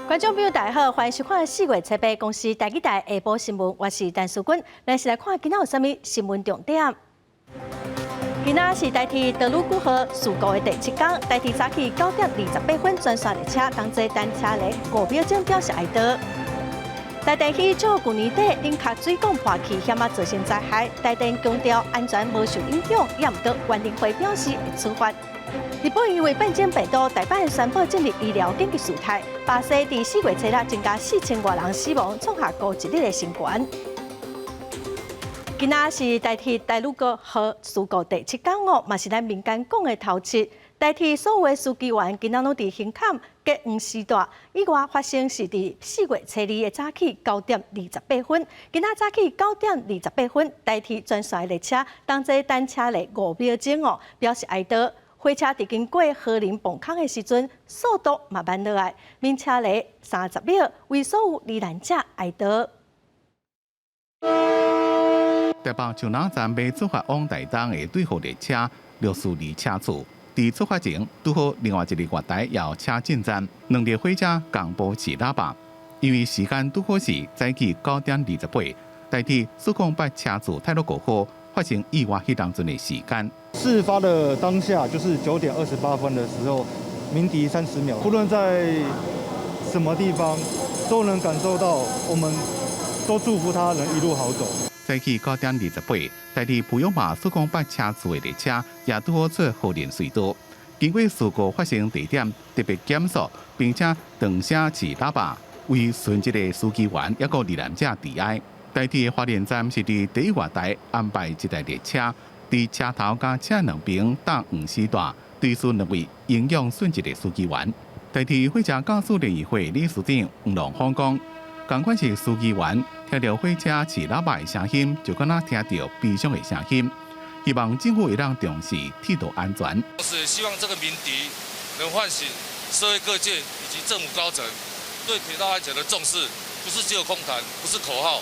观众朋友，大家好，欢迎收看4月7日公司台记台下晡新闻，我是陈淑君。咱是来看今仔有啥物新闻重点。今仔是台铁德鲁古河事故的第7天，台铁早起9点28分专线列车同坐单车来5秒钟表示哀悼。台电去照去年底冷却水管破气险造成灾害，台电强调安全无受影响，也毋过原定会表示会处罚。日本因为变种病毒，大阪宣布进入医疗紧急事态。巴西伫4月7日增加4000多人死亡，创下过一日的新高。今仔是台铁台鲁古河事故第7天哦，嘛是咱民间讲的头七。台铁所有的司机员今仔拢伫行坎隔黄时段，意外发生是伫4月7日的早起9点28分。今仔早起9点28分，台铁专线列车同坐单车来5秒钟哦，表示哀悼。火车伫经过河林崩坑的时阵，速度嘛慢落来，免车来30秒，为所有罹难者哀悼。台北树林站要出发往台东的对号列车陆续离车处，伫出发前拄好另外一个月台也车进站，两列火车共播起喇叭，因为时间拄好是早起9点28，台铁408车主太鲁过后发生意外迄当阵的时间。事发的当下就是9点28分的时候，鸣笛30秒，不论在什么地方都能感受到，我们都祝福他能一路好走。早起9点28，台铁普悠玛408车次的列车也拄好出河林隧道，经过事故发生地点特别减速，并且长声起喇叭，为殉职的司机员也个罹难者致哀。台铁的花莲站是伫第一月台安排一台列车，伫车头甲车两边搭黄时段，对输2位影响殉职的司机员。台铁火车驾驶联谊会理事长黄龙芳讲，同款是司机员听到火车起喇叭的声音，就敢若听到悲伤的声音。希望政府会让重视铁道安全。是希望这个鸣笛能唤醒社会各界以及政府高层对铁道安全的重视，不是只有空谈，不是口号。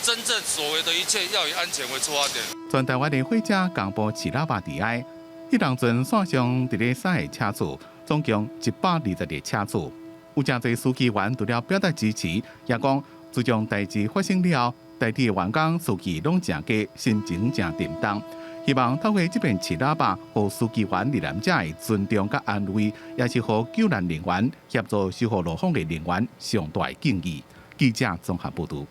真正所谓的一切要以安全为出发点。全台湾的火车共播起喇叭致哀，迄当阵线上伫咧3个车次，总共120列车次。有真侪司机员除了表达支持，也讲自从代志发生了后，台铁员工司机拢真加，心情真沉重。希望透过这边起喇叭，予司机员罹难者的尊重甲安慰，也是予救难人员协助修复路况的人员上大的敬意。记者综合报道。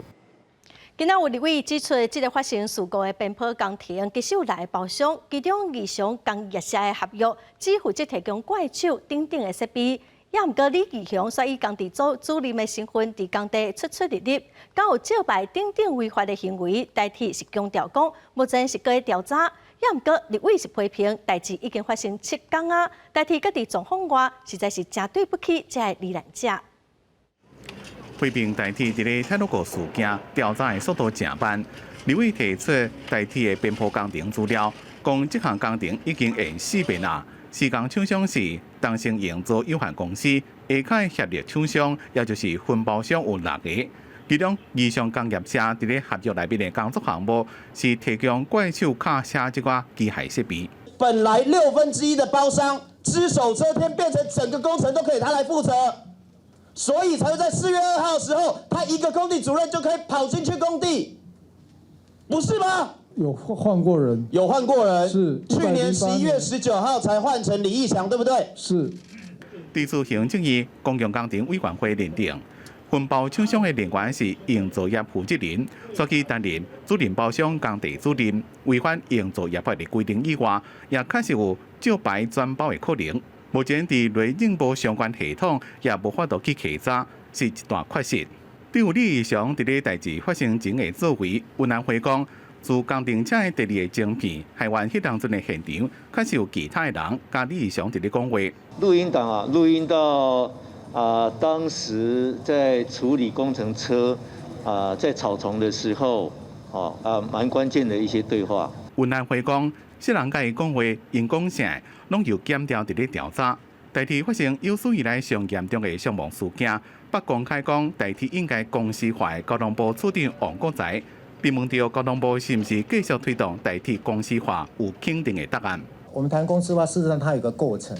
今仔有立委指出，这个发生事故的奔波工程其实有6个包厢，其中异常工业社的合约只负责提供怪手等等的设备，也毋过李义雄却以工地主任的身份伫工地出入，敢有照牌等等违法的行为。台铁是强调讲，目前是搁调查，也毋过立委是批评代志已经发生7天啊，台铁搁伫状况外，实在是真对不起这个罹难者。批评台铁伫咧太鲁阁事件调查的速度正慢，立委提出台铁的边坡工程资料，讲这项工程已经延4遍啦。施工厂商是东升营造有限公司，下卡协力厂商也就是分包商有6个，其中异常工业社伫咧合约内面的工作项目是提供怪手卡车这个机械设备。本来1/6的包商只手遮天，变成整个工程都可以他来负责。所以才会在4月2号的时候，他一个工地主任就可以跑进去工地，不是吗？有换过人，有换过人，是去年11月19号才换成李义强，对不对？是。地处行政院公共工程委员会认定，分包厂商的人员是营造业负责人，所以担任主任包商工地主任，违反营造业法的规定以外，也确实有照牌转包的可能。目前伫内政部相关系统也无法度去查查，是一段缺失。对于李义雄伫咧代志发生前的作为，云南回讲，自工程车的第2个晶片害完迄当阵的现场，确实有其他的人甲李义雄伫咧讲话。录音档啊，录音到当时在处理工程车在草丛的时候，蛮关键的一些对话。云南回讲，些人甲伊讲话，因讲啥，拢有检调伫咧调查。台铁发生有史以来上严重的伤亡事件，不公开讲台铁应该公司化的交通部处长王国材，并问到交通部是毋是继续推动台铁公司化，有肯定的答案。我们谈公司化，事实上它有个过程。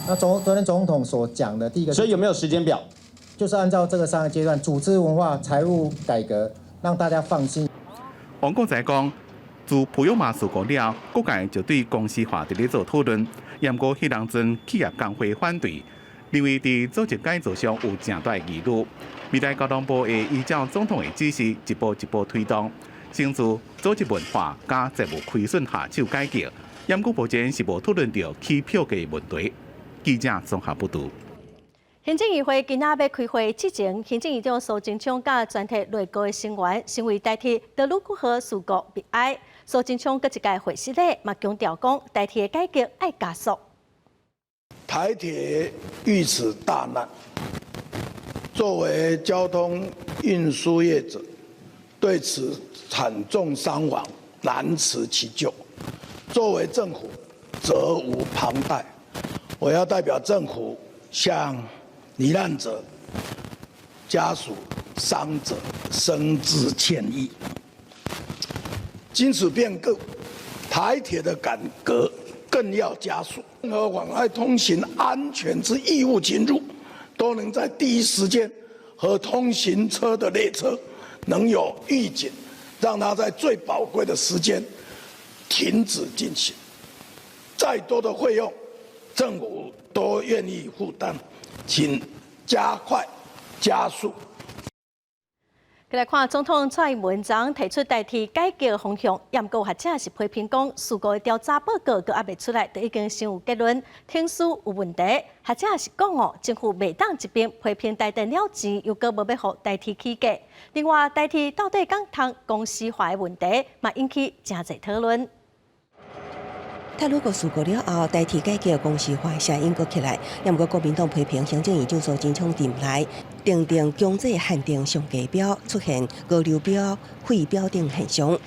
那昨天总统所讲的第一个，所以有没有时间表？就是按照这个3个阶段，组织文化、财务改革，让大家放心。王国才讲，自普悠玛事故了，各界就对公司化伫咧做讨论，不过迄当阵企业工会反对，认为伫组织改造上有正大疑虑。未来交通部会依照总统的指示，一步一步推动，先自组织文化加财务亏损下手改革。不过目前是无讨论到起票价问题。记者综合报道。行政议会今仔要开会之前，行政院长苏贞昌甲全体内阁的成员，成为代替德鲁古河事故悲哀。苏贞昌搁一届会师礼，嘛强调讲，台铁的改革爱加速。台铁遇此大难，作为交通运输业者，对此惨重伤亡难辞其咎。作为政府，责无旁贷。我要代表政府向罹难者、家属、伤者深致歉意。经此变故，台铁的改革更要加速。任何妨碍通行安全之异物进入，都能在第一时间和通行车的列车能有预警，让它在最宝贵的时间停止进行。再多的费用，政府都愿意负担，请加快加速。来看总统蔡英文昨提出代替改革方向，不过学者是批评讲，事故的调查报告阁还未出来，就已经先有结论，听书有问题。学者是讲政府袂当一边批评台电了钱，又阁无要互代替起价。另外，代替到底敢通公司化的问题，嘛引起真侪讨论。泰鲁阁事故了后，代替改革公司化声音阁起来，不过国民党批评行政院长苏贞昌任内订定强制限定上架表，出现高流标、废标等现象，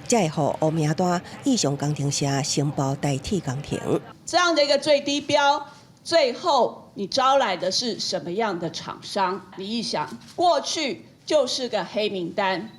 才会互黑名单以上工程师申报代替工程。这样的一个最低标，最后你招来的是什么样的厂商？你一想，过去就是个黑名单，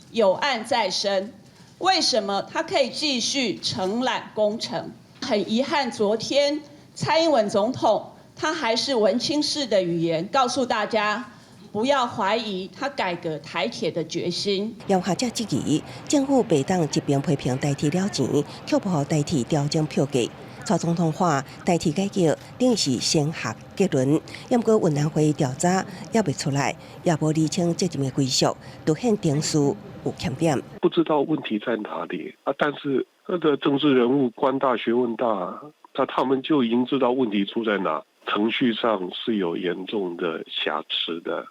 有案在身。为什么他可以继续承揽工程？很遗憾，昨天蔡英文总统他还是文青式的语言告诉大家，不要怀疑他改革台铁的决心。要学者质疑，政府袂当一边批评代替了钱，却不互代替调整票价。蔡总统话代替改革等于是先下结论，不过云南会调查也未出来，也无厘清责任的归属，凸显定数有欠点。不知道问题在哪里啊？但是他的政治人物官大学问大，他们就已经知道问题出在哪。程序上是有严重的瑕疵的。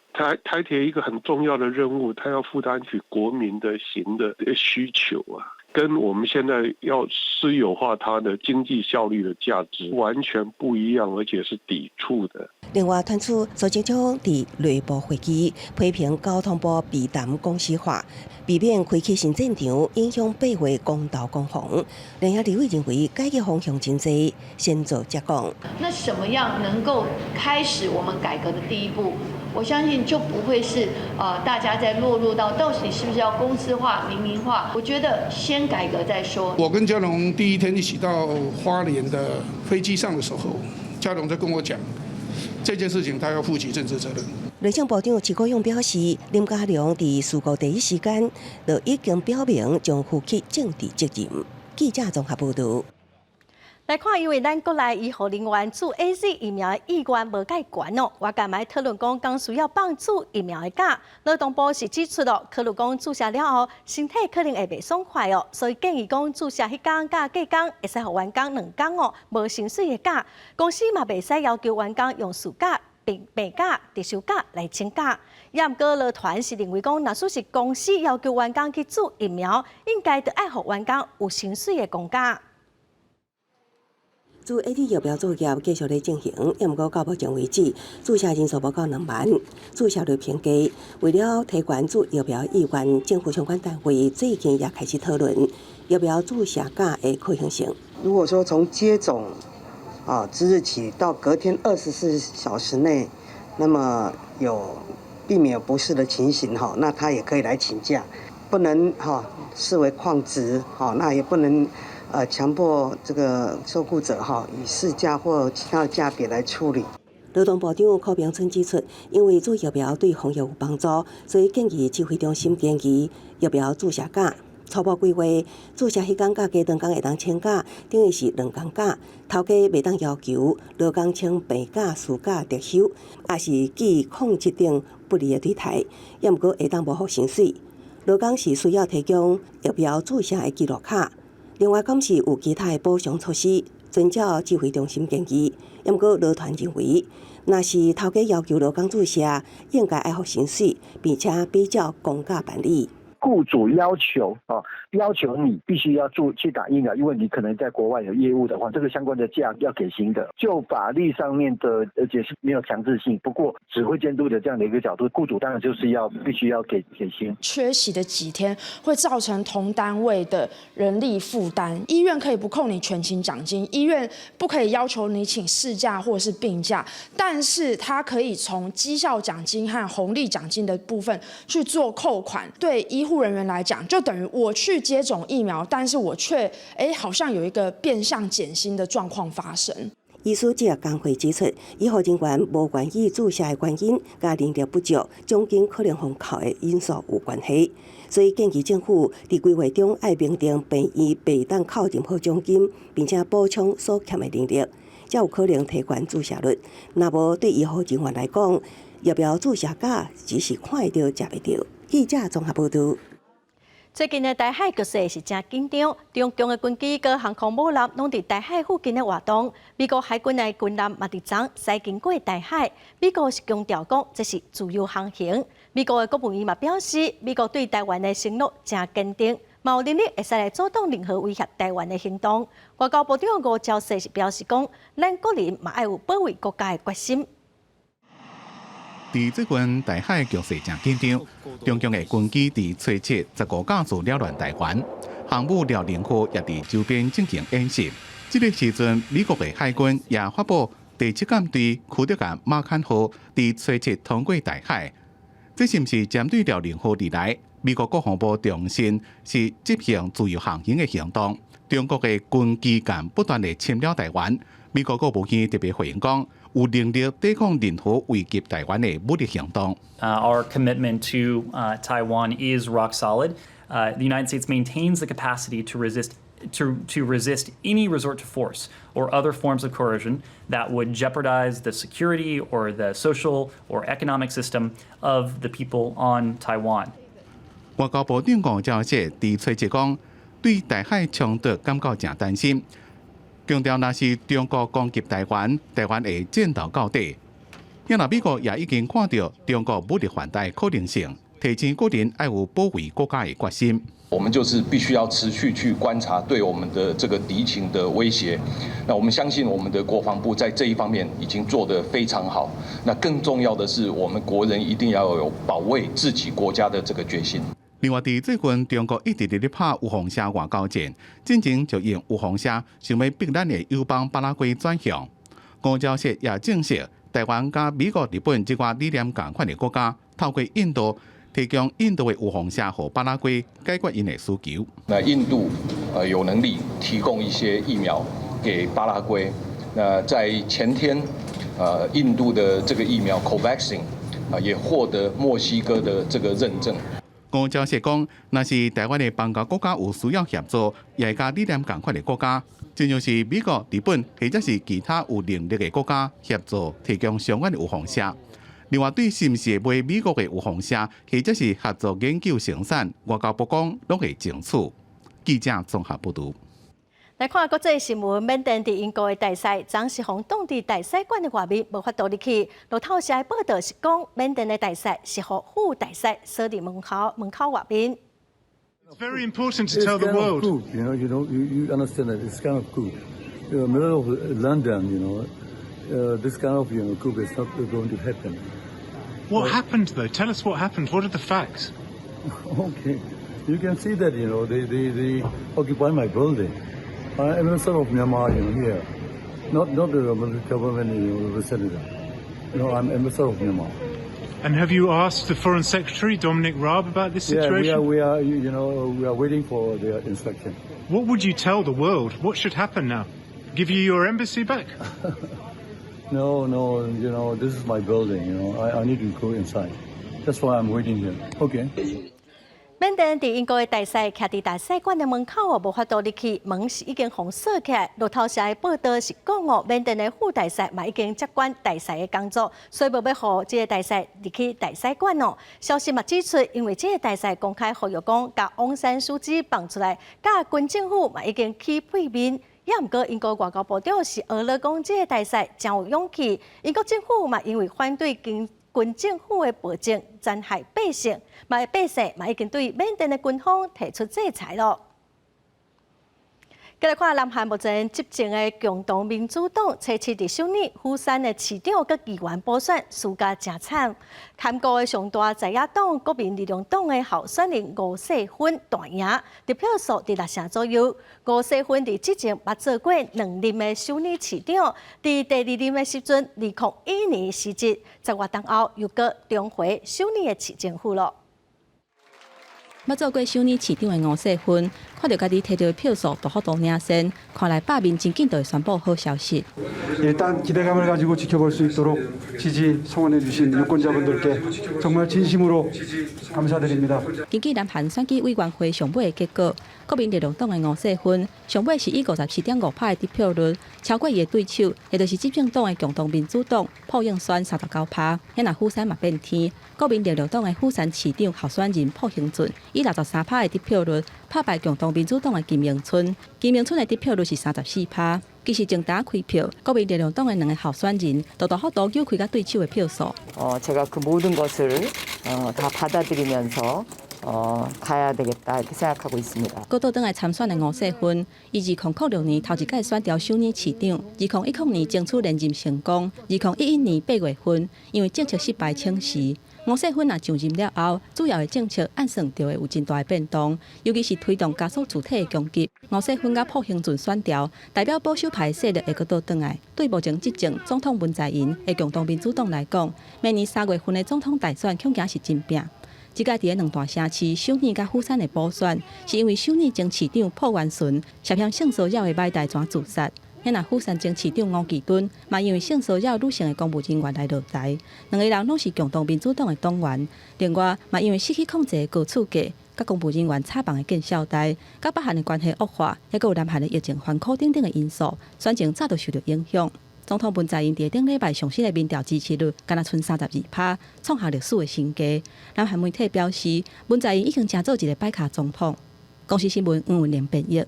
台铁一个很重要的任务，它要负担起国民的行的需求啊。跟我们现在要私有化它的经济效率的价值完全不一样，而且是抵触的。另外，传出苏贞昌伫内部会议批评交通部避谈公司化，避免开启新战场，影响8月公道公防。另外，李伟认为改革方向真济，先做再讲。那什么样能够开始我们改革的第一步？我相信就不会是大家在落入到底是不是要公司化、民营化？我觉得先改革再说。我跟嘉龙第一天一起到花莲的飞机上的时候，嘉龙就跟我讲，这件事情他要负起政治责任。内政部长徐国勇表示，林佳龙伫事故第一时间就已经表明将负起政治责任。记者综合报道。来看，因为咱国内医护人员注 AZ 疫苗的意愿无介悬哦，我今日讨论讲，刚需要放注疫苗的假。劳动部是指出哦，考虑讲注射了后，身体可能会袂爽快哦，所以建议讲注射迄天甲隔天会使互员工2天哦，无薪水的假。公司嘛袂使要求员工用事假、病假、特休假来请假。也毋过，劳团是认为讲，若说是公司要求员工去注疫苗，应该就爱互员工有薪水的公假。注 AD 疫苗作业继续在进行，不过到目前为止，注射人数不到2万，注射率偏低。为了提高注疫苗意愿，政府相关单位最近也开始讨论疫苗注射假的可行性。如果说从接种之日起到隔天24小时内，那么避免有不适的情形那他也可以来请假，不能视为旷职那也不能。强迫这个受雇者以事假或其他的假别来处理。劳动部长柯明春指出，因为做疫苗对防疫有帮助，所以建议指挥中心建议疫苗注射假。初步规划，注射迄天甲加长工会当请假，等于是2工假。头家袂当要求劳工请病假、事假、特休，也是基于控制等不利的对待，也毋过会当无互薪水。劳工是需要提供疫苗注射的记录卡。另外，敢是有其他的补偿措施，遵照指挥中心建议。也毋过劳团认为，若是头家要求劳工注射，应该爱互薪水，并且比较公价办理。雇主要求你必须要去打疫苗，因为你可能在国外有业务的话，这个相关的假要给薪的。就法律上面的，而且是没有强制性。不过指挥监督的这样的一个角度，雇主当然就是必须要给薪。缺席的几天会造成同单位的人力负担。医院可以不扣你全勤奖金，医院不可以要求你请事假或者是病假，但是它可以从绩效奖金和红利奖金的部分去做扣款。对医护人员来讲，就等于我去接种疫苗，但是我却好像有一个变相减薪的状况发生。医师这个工会指出，医护人员无愿意注射的原因，甲人力不足、奖金可能封扣的因素有关系，所以建议政府伫规划中爱明定病院袂当扣任何奖金，并且补充所欠的人力，才有可能提悬注射率。若无对医护人员来讲，疫苗注射假只是看会到食袂到。记者综合报道。最近的台海局势是真紧张，中共的军机跟航空母舰拢伫台海附近的活动。美国海军的军舰嘛伫昨驶经过台海，美国是强调讲这是自由航行。美国的国务院嘛表示，美国对台湾的承诺真坚定，嘛有能力会使来阻挡任何威胁台湾的行动。外交部长吴钊燮是表示讲，咱国人嘛爱有保卫国家的决心。伫最近台海局势正紧张，中共的军机伫初7、15架次扰乱台湾，航母辽宁号也伫周边进行演习。这个时阵，美国的海军也发布第7舰队驱逐舰马坎号伫初7通过台海。这是毋是针对辽宁号而来？美国国防部重申是执行自由航行的行动。中国的军机舰不断地侵扰台湾，美国国务院特别回应讲，有能力抵抗任何危及台湾的武力行动。Our commitment to Taiwan is rock solid. The United States maintains the capacity to resist any resort to force or other forms of coercion that would jeopardize the security or the social or economic system of the people on Taiwan. 外交部长吴钊燮伫初7讲，对台海冲突感觉真担心，强调若是中国攻击台湾，台湾会战斗到底。因若美国也已经看到中国武力犯台可能性，提醒国人爱有保卫国家的决心。我们就是必须要持续去观察对我们的这个敌情的威胁。那我们相信我们的国防部在这一方面已经做得非常好。那更重要的是，我们国人一定要有保卫自己国家的这个决心。另外，伫最近中国一直伫咧拍有红虾外交战，进前就用有红虾想要逼咱的友邦巴拉圭转向。吴钊燮也证实，台湾甲美国、日本这寡理念同款的国家，透过印度提供印度的有红虾和巴拉圭解决因的需求。那印度有能力提供一些疫苗给巴拉圭。那在前天，印度的这个疫苗 COVAXIN 也获得墨西哥的这个认证。吴钊燮讲，若是台湾的邦交国家有需要协助，也甲理念同款的国家，就像是美国、日本或者是其他有能力的国家协助提供相关的有红虾。另外，对是毋是买美国的有红虾，或者是合作研究生产，外交部讲拢会争取。记者综合报道。来看国际新闻，缅甸伫英国的大使，昨是互挡伫大使馆的外面，无法度入去。路透社的报道是讲，缅甸的大使是互副大使锁伫门口外面。It's very important to tell the world. You understand that it's kind of coup. In the middle of London, this kind of coup is not going to happen. What happened though? Tell us what happened. What are the facts? Okay, you can see that they occupy my building. I'm a son of Myanmar here, not the government representative. I'm a son of Myanmar. And have you asked the Foreign Secretary Dominic Raab about this situation? Yeah, we are waiting for their inspection. What would you tell the world? What should happen now? Give you your embassy back? No, you know, this is my building. You know, I need to go inside. That's why I'm waiting here. Okay. 缅甸伫英国的大使徛伫大使馆的门口无法度入去，门是已经封锁起来。路透社的报道是讲缅甸的副大使嘛已经接管大使的工作，所以无要互这个大使入去大使馆哦。消息嘛指出，因为这个大使公开呼吁讲，甲翁山书记放出来，甲军政府嘛已经起配面。也毋过，英国外交部长是俄勒讲，这个大使真有勇气。英国政府嘛因为反对军政府的暴政残害百姓，百姓嘛已经对缅甸的军方提出制裁咯。再来看南韩目前执政的共同民主党，初次伫首尔釜山的市长佮议员补选输甲真惨。韩国的上大在野党国民力量党的候选人吴世勋大赢，得票数伫6成左右。吴世勋伫之前捌做过2任的首尔市长，伫第2任的时阵，2012年时节10月冬后又搁重回首尔的市政府咯。捌做过首尔市长的吴世勋，看到家己摕到的票数大幅度领先，看来罢免真紧就会宣布好消息。 일단 기대감을 가지고 지켜볼 수 있도록 지지 성원해 주신 유권자분들께 정말 진심으로 감사드립니다. 根据南韩选举委员会上尾的结果，国民力量党的吴世勋上尾是以54.5%的得票率，超过伊的对手，也就是执政党的共同民主党朴应宣39%。遐若釜山嘛变天，国民力量党的釜山市长候选人朴兴俊以63%的得票率打败共同民主党的金明春，金明春的得票率是34%。 其实正打开票，国民力量党的2个候选人都大幅度扭开甲对手的票数。제가 그 모든 것을 다 받아들이면서 가야 되겠다 이렇게 생각하고 있습니다. 高倒转来参选的吴世勋，以2006年头一届选调首尔市长，2010年争取连任成功，2011年8月份因为政策失败请辞。 吴世勋也上任了后，主要的政策按算就会有真大的变动，尤其是推动加速主体的攻击。吴世勋甲朴兴俊选调，代表保守派势力会搁倒转来。对目前执政总统文在寅的共同民主党来讲，明年3月份的总统大选恐惊是真拼。即届伫2大城市首尔甲釜山的补选，是因为首尔前市长朴元淳涉嫌性骚扰的买大全自杀。 遐若釜山前市长吴奇敦，嘛因为性骚扰女性的公务人员来落台，2个人拢是共同民主党的党员。另外，嘛因为失去控制的高厝价，甲公务人员插棒的见效代，甲北韩的关系恶化，还佫有南韩的疫情反苦等等的因素，选情早就受到影响。总统文在寅伫顶礼拜上新的民调支持率，敢若剩32%，创下历史的新低。南韩媒体表示，文在寅已经成做一个摆卡总统。公司新闻黄文玲编译。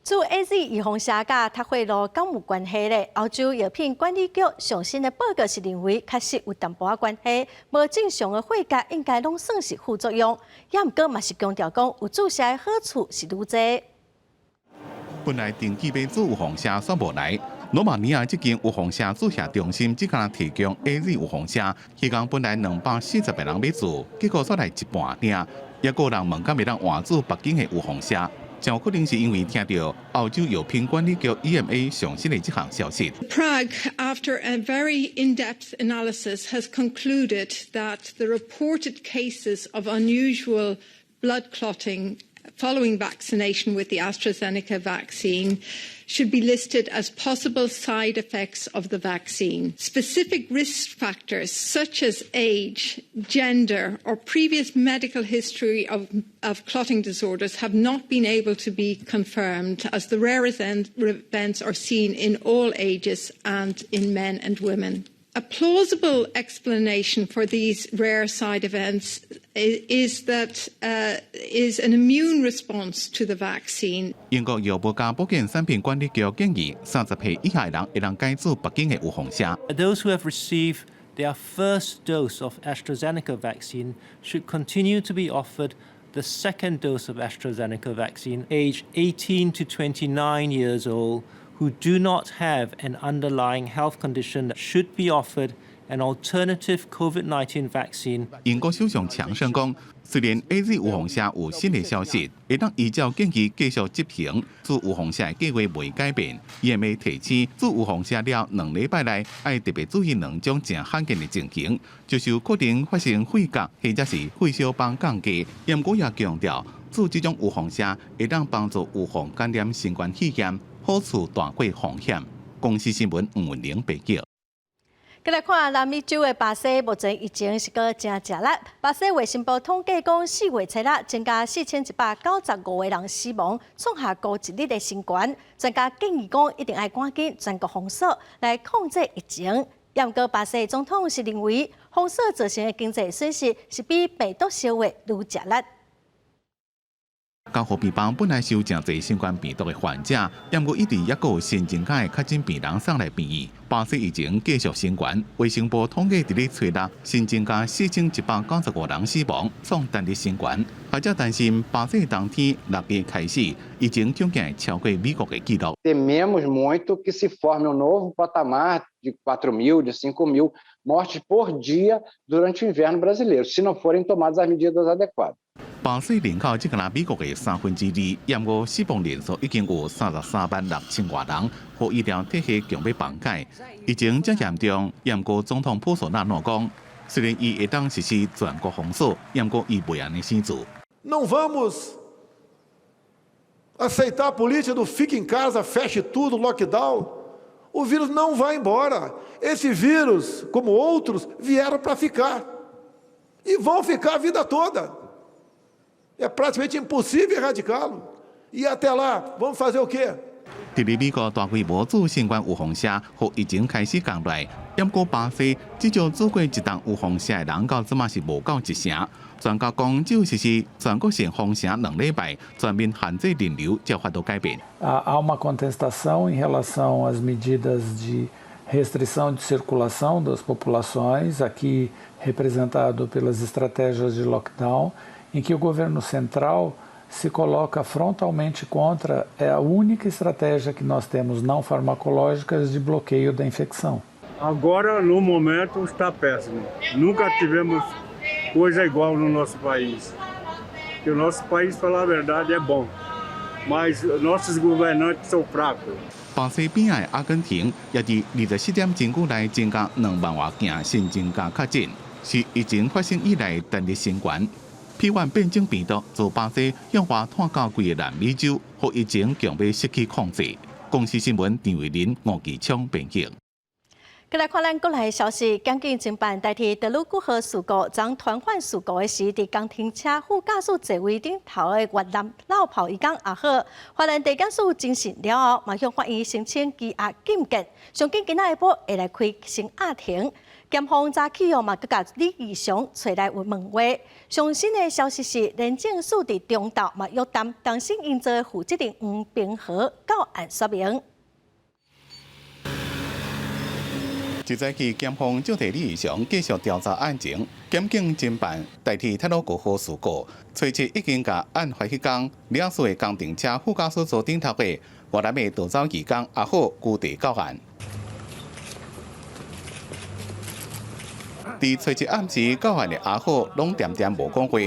自 AZ 预防社甲脱贿赂敢有关系咧？欧洲药品管理局上新的报告是认为，确实有淡薄仔关系。无正常的血价应该拢算是副作用，也毋过嘛是强调讲有注射的好处是愈侪。本来登记买注有防射煞无来，罗马尼亚这间有防射注射中心只敢提供 AZ 有防射，迄天本来240个人买注，结果煞来一半领，也有人问敢会当换注北京的有防射。 真有可能是因为听到澳洲药品管理局 EMA 上新的这项消息。Prague, after a very in-depth analysis, has concluded that the reported cases of unusual blood clotting following vaccination with the AstraZeneca vaccine should be listed as possible side effects of the vaccine. Specific risk factors such as age, gender, or previous medical history of clotting disorders have not been able to be confirmed, as the rare events are seen in all ages and in men and women. A plausible explanation for these rare side events is an immune response to the vaccine. 英国药物加保健产品管理局建议，30岁以下人会当改注北京的有防射。 Those who have received their first dose of AstraZeneca vaccine should continue to be offered the second dose of AstraZeneca vaccine, aged 18 to 29 years old. Who do not have an underlying health condition should be offered an alternative COVID-19 vaccine. 英国首相强生讲，虽然 AZ 有防射有新的消息，会当依照建议继续执行，注有防射的计划未改变。EMA 提醒，注有防射了2礼拜内，要特别注意2种正罕见的情形，就是有可能发生肺角或者是血小板降低。不过也强调，注这种有防射会当帮助预防感染新冠肺炎。好处大过风险。公司新闻黄文玲报道。再来看南美洲的巴西，目前疫情是个真热辣。巴西卫生部统计讲，4月7日增加4195个人死亡，创下高一日的新高。专家建议讲，一定要赶紧全国封锁来控制疫情。不过，巴西总统是认为，封锁造成的经济损失是比病毒烧的愈热辣。高河边邦本来是有真侪新冠病毒的患者，不过一直也有新增加的确诊病人送来变异。巴西疫情继续升悬，卫生部统计伫咧初六新增加4195人死亡，创单日新悬。学者担心巴西当天6月开始，疫情将会超过美国的纪录。Tememos muito que se forme novo patamar de 4.000, de 5.000 mortes por dia durante o inverno brasileiro, se não forem tomadas as medidas adequadas. 巴西人口只敢美国的2/3，不过死亡人数已经有336000多人，和医疗体系强要崩解。疫情这严重，不过总统普索纳诺讲，虽然伊会当实施全国封锁，不过伊袂安尼生做。Não vamos aceitar a política do fique em casa, feche tudo, lockdown. O vírus não vai embora. Esse vírus, como outros, vieram para ficar. E vão ficar a vida toda. É praticamente impossível erradicá-lo. E até lá, vamos fazer o quê? 伫咧美国大规模做新冠预防车，和疫情开始降落，不过巴西至少做过一档预防车的人口，即嘛是无够1成。专家讲，只有实施全国性封城2礼拜，全面限制人流，才法度改变。Há uma contestação em relação às medidas de restrição de circulação das populações, aqui representado pelas estratégias de lockdown, em que o governo central se coloca frontalmente contra, é a única estratégia que nós temos não farmacológicas de bloqueio da infecção. Agora, no momento, está péssimo. Nunca tivemos coisa igual no nosso país. E o nosso país, falar a verdade, é bom, mas nossos governantes são fracos. 巴西边的阿根廷也伫24点钟久内增加2万多件新增加确诊，是疫情发生以来单日新悬。P1 变种病毒自巴西向外探到规个南美洲，和疫情强要失去控制。公司新闻张伟林、吴其昌编辑。再来看咱国内的消息，检警侦办代替德鲁古河事故，将团换事故的时，伫工停车副驾驶座位顶头的越南老炮伊讲也好，华人地检署侦讯了后，马上法院申请羁押禁见，上紧今仔下晡会来开审押庭。检方早起嘛，佮甲李义祥找来问话。上新的消息是，廉政署伫中岛嘛约谈当时因做负责人黄冰河到案说明。一早起，检方就提李义祥继续调查案情，检警侦办代替铁路过河事故，初七已经甲案发迄天领事的工程车副驾驶座顶头的越南的逃走义工阿好具体到案。伫初七暗时到案的阿好，拢点无讲话，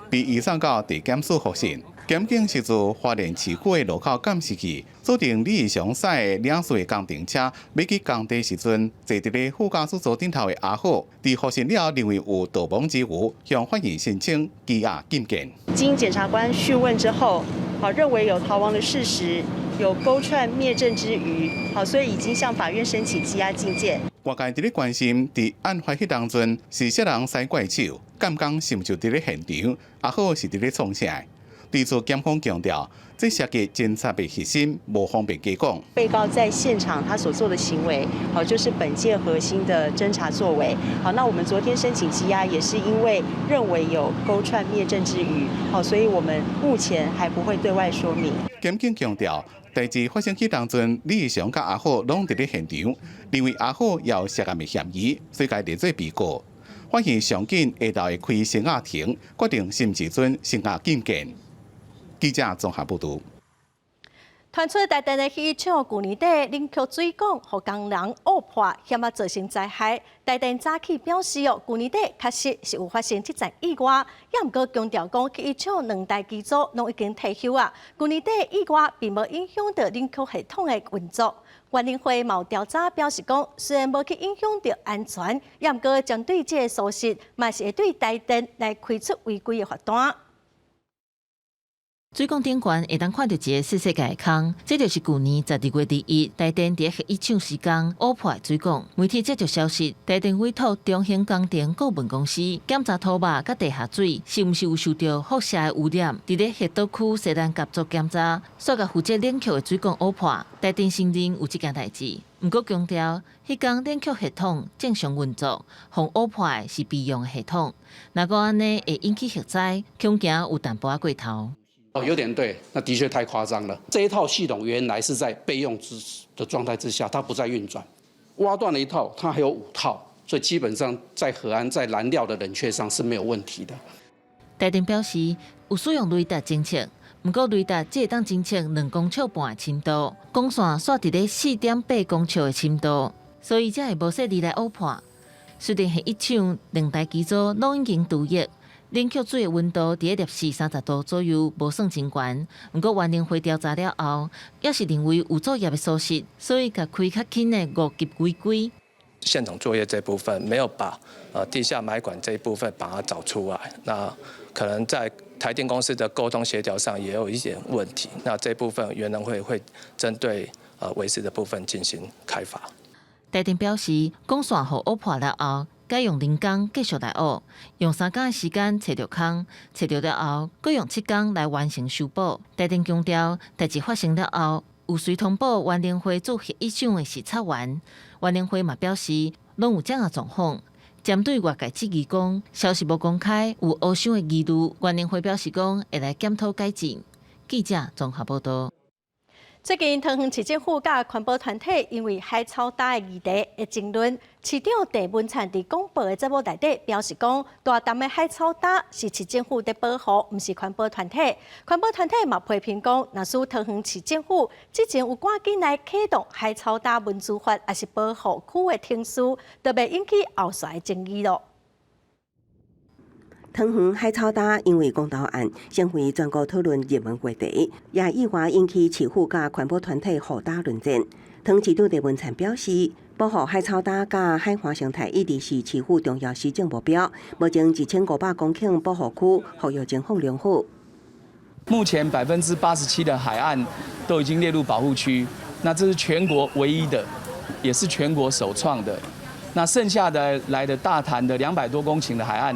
被移送到地检署复讯。检警是自花莲市区的路口监视器，锁定李义祥驶的两岁工程车要去工地时阵，坐伫咧副驾驶座顶头的阿好，伫复讯了认为有逃亡之余，向法院申请羁押禁见。经检察官讯问之后，认为有逃亡的事实，有勾串灭证之余，所以已经向法院申请羁押禁见。外界伫咧关心，伫案发迄当阵是啥人使怪手，敢讲是毋是伫咧现场，阿好是伫咧创啥？对此，检方强调，这涉及侦查的核心，无方便加讲。被告在现场他所做的行为，就是本件核心的侦查作为。那我们昨天申请羁押，也是因为认为有勾串灭证之余，所以我们目前还不会对外说明。检警强调，代志发生迄当阵，李义祥甲阿好拢伫咧现场，认为阿好有涉案的嫌疑，所以该列做被告。法院上紧下昼会开审押庭，决定是毋是准审押禁见。记者综合报道。传出台电的气厂去年底冷却水管互工人误破，险啊造成灾害。台电早起表示去年底确实是有发生这件意外，也毋过强调讲气厂2台机组拢已经退休啊。去年底意外并无影响到冷却系统的运作。原能会某调查表示讲，虽然无去影响到安全，也毋过针对这个疏失，嘛是会对台电来开出违规的罚单。水管顶悬会当看到一个细细个坑，这就是去年12月1日，台电伫核一厂时间误破的水管。媒体接到消息，台电委托中兴工程顾问公司检查土坝甲地下水是毋是有受到辐射的污染。伫咧核岛区西南甲做检查，所甲负责冷却的水管误破，台电承认有这件代志。毋过强调，迄天冷却系统正常运作，防误破的是备用的系统。若果安尼会引起核灾，恐惊有淡薄仔过头。有点对，那的确太夸张了。这一套系统原来是在备用的状态之下，它不再运转。挖断了一套，它还有5套，所以基本上在核安在燃料的冷却上是没有问题的。台电表示有使用雷达侦测，不过雷达只会当侦测2公尺半的深度，光线煞伫咧4.8公尺的深度，所以才会无说离来误破。虽然核一厂2台机组拢已经除役。冷却水的温度伫咧摄氏30度左右，无算真悬。不过原能会调查了后，也是认为有作业的疏失，所以甲开较轻的误级违规。现场作业这部分没有把地下埋管这一部分把它找出来，那可能在台电公司的沟通协调上也有一点问题。那这部分原能会针对维持的部分进行开发。台电表示，光线互误破了后。改用0天继续来挖，用3天的时间找到坑，找到了后，再用7天来完成修补。台电强调，代志发生了后，有随通报原能会做核一厂的视察员。原能会嘛表示，拢有这样的状况。针对外界质疑讲消息无公开，有乌伤的疑虑，原能会表示讲会来检讨改进。记者综合报道。最近，桃园市政府甲环保团体因为海草搭的议题的争论，市长郑文灿伫广播的节目内底表示讲，大潭的海草搭是市政府在保护，毋是环保团体。环保团体嘛批评讲，若是桃园市政府之前有赶紧来启动海草搭文字法，也是保护区的程序，就袂引起后续的争议咯。桃园海草搭因为公投案，成为全国讨论热门话题，也意外引起市府甲环保团体互打论战。桃市长郑文灿表示，保护海草搭甲海环生态一直是市府重要施政目标。目前1500公顷保护区保育情况良好。目前87%的海岸都已经列入保护区，那这是全国唯一的，也是全国首创的。那剩下的来的大潭的200多公顷的海岸。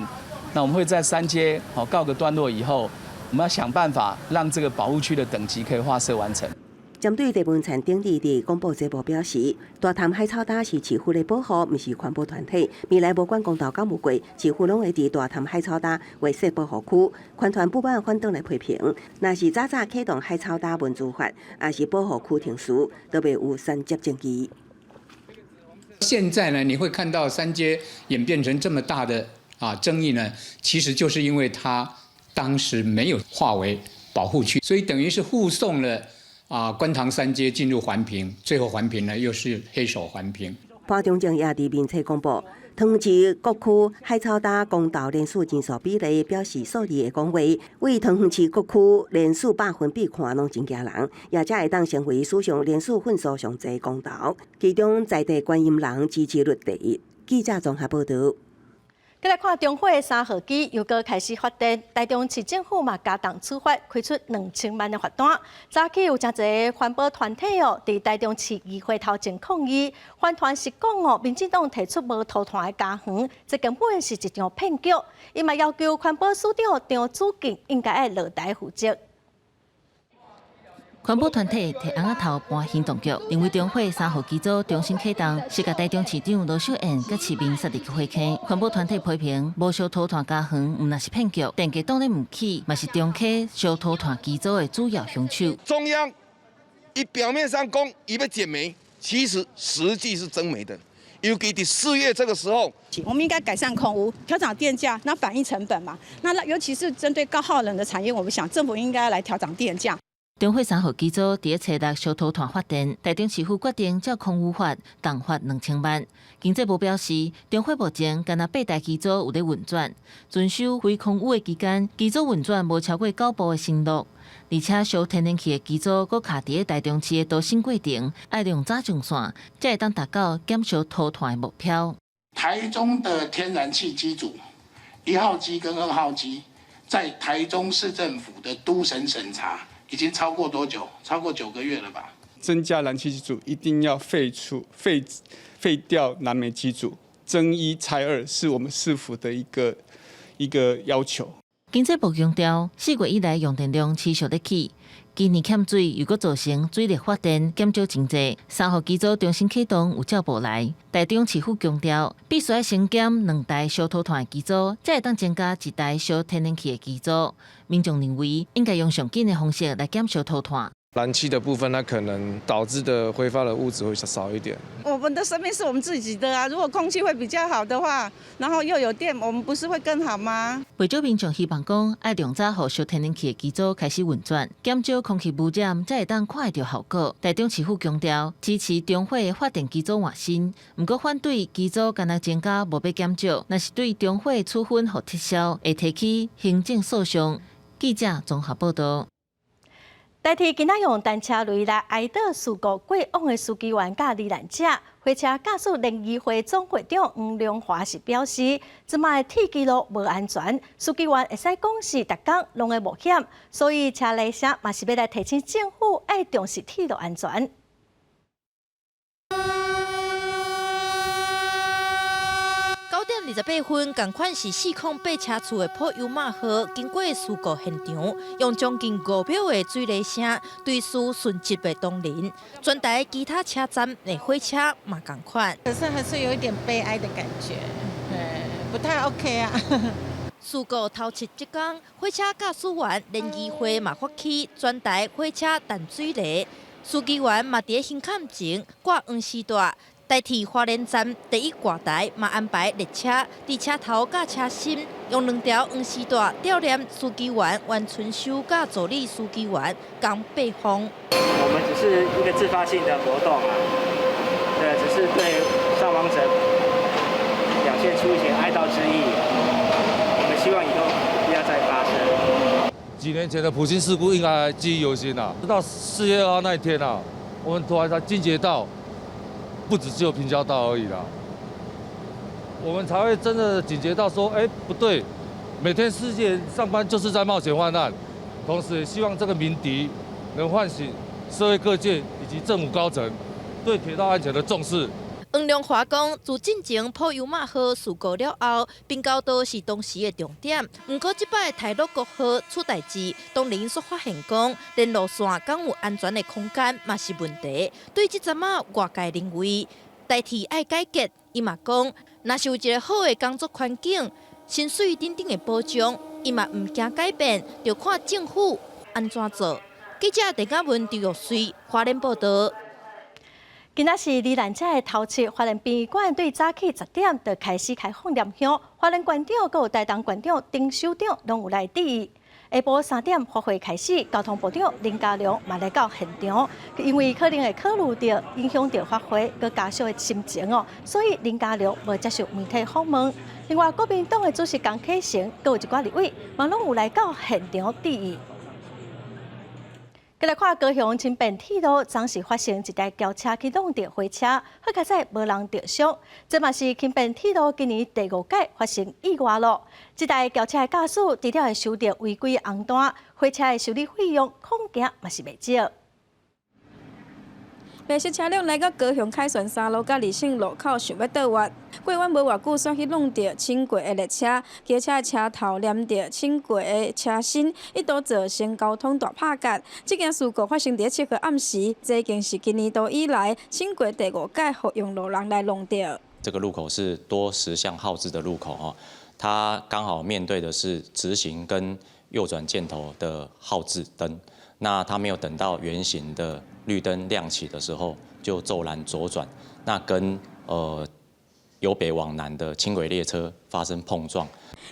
那我们会在3阶告个段落以后，我们要想办法让这个保护区的等级可以划设完成。针对郑文灿顶日伫广播节目表示，大潭海草搭是市府的保护，毋是环保团体。未来无管公投敢有过，市府拢会伫大潭海草搭划设保护区。环团不满反倒来批评，若是早早启动海草搭文字法，也是保护区程序，都袂有三接争议。现在呢，你会看到3阶演变成这么大的。争议呢，其实就是因为它当时没有划为保护区，所以等于是护送了观塘3阶进入环评，最后环评呢又是黑手环评。潘中正也伫面册公布，桃园市各区海草搭公投人数人数比例表示数字的讲话，为桃园市各区人数100%看拢真惊人，也才会当成为史上人数份数上侪公投，其中在地观音人支持率第一。记者综合报道。再来看中火的3号机又搁开始发电，台中市政府嘛加重处罚，开出2000万的罚单。早起有真侪环保团体伫台中市议会头前抗议，环团是讲民进党提出无涂炭的家园，这根本是一场骗局。伊嘛要求环保署长张子敬应该要落台负责。环保团体摕红仔头搬行动局，因为中火3号机组重新启动，是甲台中市长罗秀燕甲市民杀入去火坑。环保团体批评无烧涂炭家园，毋若是骗局，电价当然唔起，嘛是中科烧涂炭机组的主要凶手。中央以表面上讲伊要减煤，其实实际是增煤的。尤其伫4月这个时候，我们应该改善空污，调整电价，那反映成本嘛。那尤其是针对高耗能的产业，我们想政府应该来调整电价。中火3号机组伫初6烧涂炭发电，台中市府决定照空污法重罚2000万。经济部表示，中火目前干那8台机组有咧运转，遵守非空污的期间，机组运转无超过9部的承诺，而且烧天然气的机组搁卡伫台中市的都心过程，爱用早上线，才会当达到减少涂炭的目标。台中的天然气机组1号机跟2号机，在台中市政府的都审审查已经超过多久？超过9个月了吧？增加燃气机组一定要废掉燃煤机组，增一拆二是我们市府的一个要求。经济部强调，4月以来用电量持续在起，今年欠水又搁造成水力发电减少真济。3号机组重新启动有照无来，台中市府强调，必须要先减2台小土炭的机组，才会当增加1台小天然气的机组。民众认为，应该用上紧的方式来减小土炭。燃气的部分，它可能导致的挥发的物质会少一点。我们的生命是我们自己的啊，如果空气会比较好的话，然后又有电，我们不是会更好吗？不少民众希望讲，爱量早让小天然气的机组开始运转，减少空气污染，才会当看得到效果。台中市府强调，支持中火的发电机组换新，不过反对机组干那增加无要减少，那是对中火处分或撤销，会提起行政诉讼。记者综合报道。代替今仔用单车类来挨到事故过往的司机员甲罹难者，火车驾驶联谊会总会长黄良华是表示，即卖铁记录无安全，司机员会使讲是逐工拢会冒险，所以车内社嘛是要来提醒政府爱重视铁路安全。9点28分，同款是408车次的普悠玛号经过事故现场，用将近5秒的水雷声对事迅疾的东邻，全台其他车站的火车嘛同款。可是还是有一点悲哀的感觉，不太 OK 啊。事故头7日天，火车驾驶员联谊会嘛发起全台火车淡水雷，司机员嘛伫新坎前挂黄丝带。代替花莲站第一挂台，嘛安排列车伫车头甲车心用2条黄丝带吊念司机员袁春秀甲助理司机员江北峰。我们只是一个自发性的活动啊，只是对伤亡者表现出一些哀悼之意。我们希望以后不要再发生。几年前的普京事故应该记忆犹新啊，直到4月2号那一天啊，我们突然才惊觉到。不只有平交道而已啦，我们才会真的警觉到说，不对，每天世界上班就是在冒险患难，同时也希望这个鸣笛能唤醒社会各界以及政府高层对铁道安全的重视。黄良华讲，自进前普悠玛号事故了后，滨高道是当时的重点。不过，这摆台乐国号出代志，当然所发现讲，连路线敢有安全的空间嘛是问题。对这阵啊，外界认为代替爱改革，伊嘛讲，若是有一个好的工作环境、薪水等等的保障，伊嘛唔惊改变，就看政府安怎做。记者陈嘉文、赵玉水，花莲报道。今仔是罹难者的头7，花莲殡仪馆对早起10点就开始开放念香，花莲县长佮台东县长丁首长拢有来致意。下晡3点法会开始，交通部长林佳龙嘛来到现场，因为可能会考虑到影响到法会佮家属的心情哦，所以林佳龙无接受媒体访问。另外，国民党的主席江启臣佮有一寡立委嘛拢有来到现场致意。再来看高雄新北铁路，当时发生一台轿车去弄到火车，好佳在无人受伤。这嘛是新北铁路今年第5届发生意外咯。这台轿车的驾驶除了会收到违规红单，火车的修理费用恐惊嘛是袂少。白色车辆来到高雄凯旋3路甲立信路口，想要倒弯，过弯无偌久，煞去弄到轻轨的列车，轿车的车头连到轻轨的车身，一度造成交通大拍角。这件事故发生在7月暗时，这已经是今年度以来轻轨第5届互用路人来弄到。这个路口是多10项号志的路口哈，它刚好面对的是直行跟右转箭头的号志灯，那它没有等到圆形的绿灯亮起的时候，就骤然左转，那跟由北往南的轻轨列车发生碰撞。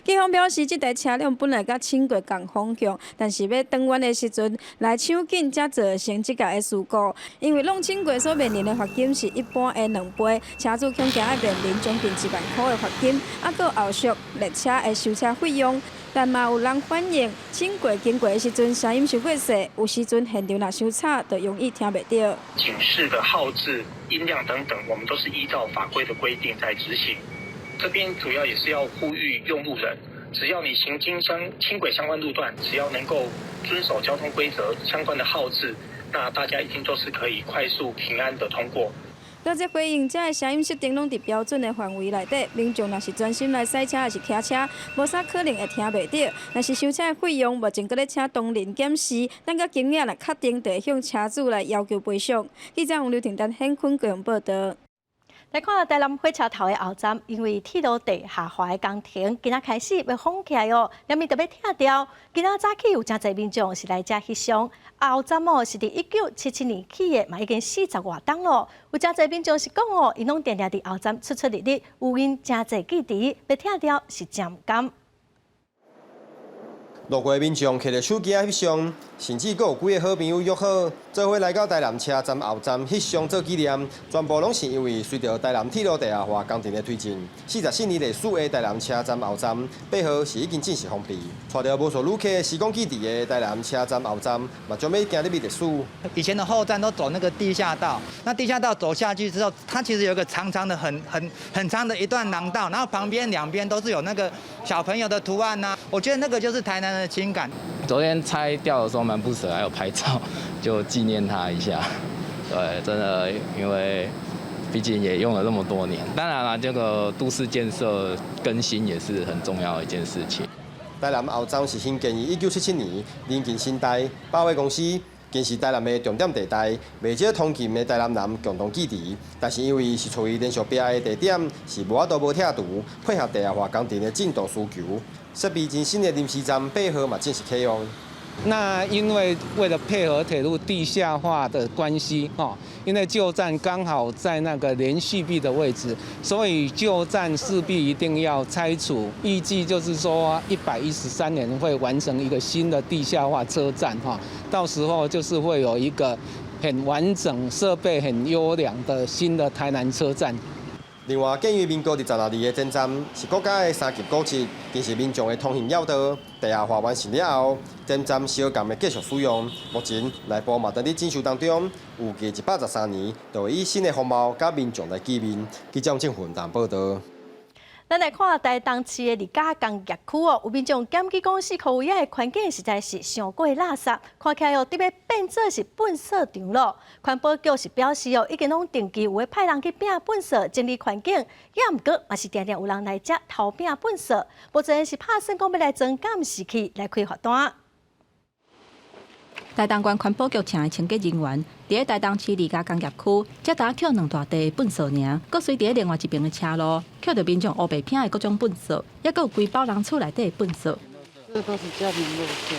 警方表示，这台车辆本来甲轻轨同方向，但是要转弯的时阵来抢紧，才造成这个事故。因为弄轻轨所面临的罚金是一般的2倍，车主恐惊要面临将近1万块的罚金，还佫后续列车的收车费用。但嘛有人反映，轻轨经过的时阵声音伤过细，有时阵现场若伤吵，就容易听袂到。警示的号志、音量等等，我们都是依照法规的规定在执行。这边主要也是要呼吁用路人只要你行经轻轨相关路段，只要能够遵守交通规则相关的号志，那大家一定都是可以快速平安的通过。了解回应，这个声音设定拢伫标准的范围内底，民众若是专心来驶车还是骑车，无啥可能会听袂到。若是收车的费用目前搁咧请同仁检视，等甲经验来确定，就会向车主来要求赔偿。记者洪刘婷、陈显坤各样报道。来看台南火车头的后站，因为铁路地下化的工程，今仔开始要封起来哦，连面特别拆掉。今仔早起有真侪民众是来遮翕相。后站哦是伫1977年起的，嘛已经40多档咯。有真侪民众是讲哦，因拢定定伫后站出入入，有因真侪记忆要拆掉是真唔甘。路过民众摕着手机翕相，甚至阁有几个好朋友约好，做伙来到台南车站后站翕相做纪念。全部拢是因为随着台南铁路地下化工程的推进，44年历史的台南车站后站背后是已经正式封闭。带着无数旅客时光基地的台南车站后站，嘛将要行入历史。以前的后站都走那个地下道，那地下道走下去之后，它其实有一个长长的很长的一段廊道，然后旁边两边都是有那个小朋友的图案呐。我觉得那个就是台南的情感。昨天拆掉的时候蛮不舍，还有拍照，就纪念他一下。对，真的，因为毕竟也用了那么多年。当然了，这个都市建设更新也是很重要的一件事情。台南后站是兴建于1977年，临近新台百货公司，更是台南的重点地带，未少通勤的台南人共同基地。但是因为是处于连续壁的地点，是无法度无拆除，配合地下化工程的进度需求，设备更新的临时站背后嘛正式启用。那因为为了配合铁路地下化的关系，因为旧站刚好在那个连续壁的位置，所以旧站势必一定要拆除。预计就是说113年会完成一个新的地下化车站，到时候就是会有一个很完整、设备很优良的新的台南车站。另外，建于民国26年的前站是国家的3级古迹，更是民众的通行要道。地下化完成了后，前站小港的继续使用。目前内部嘛在咧整修当中，预计113年就会以新的风貌甲民众来见面。记者郑云淡报道。咱来看台东市的二甲工业区哦，有民众检举讲，市区位的环境实在是上过垃圾，看起来哦，特别变做是粪扫场咯。环保局是表示哦，已经拢定期有会派人去摒粪扫，整理环境，也毋过嘛是常常有人来遮偷摒粪扫，目前是拍算讲要来增减士气，来开罚单。台东县环保局请的清洁人员，伫台东市二甲工业区，才打捡2大袋粪扫尔，搁随伫另外一边的车路，捡到民众黑白片的各种粪扫，也搁有规包人厝内底的粪扫。这都是家庭路线，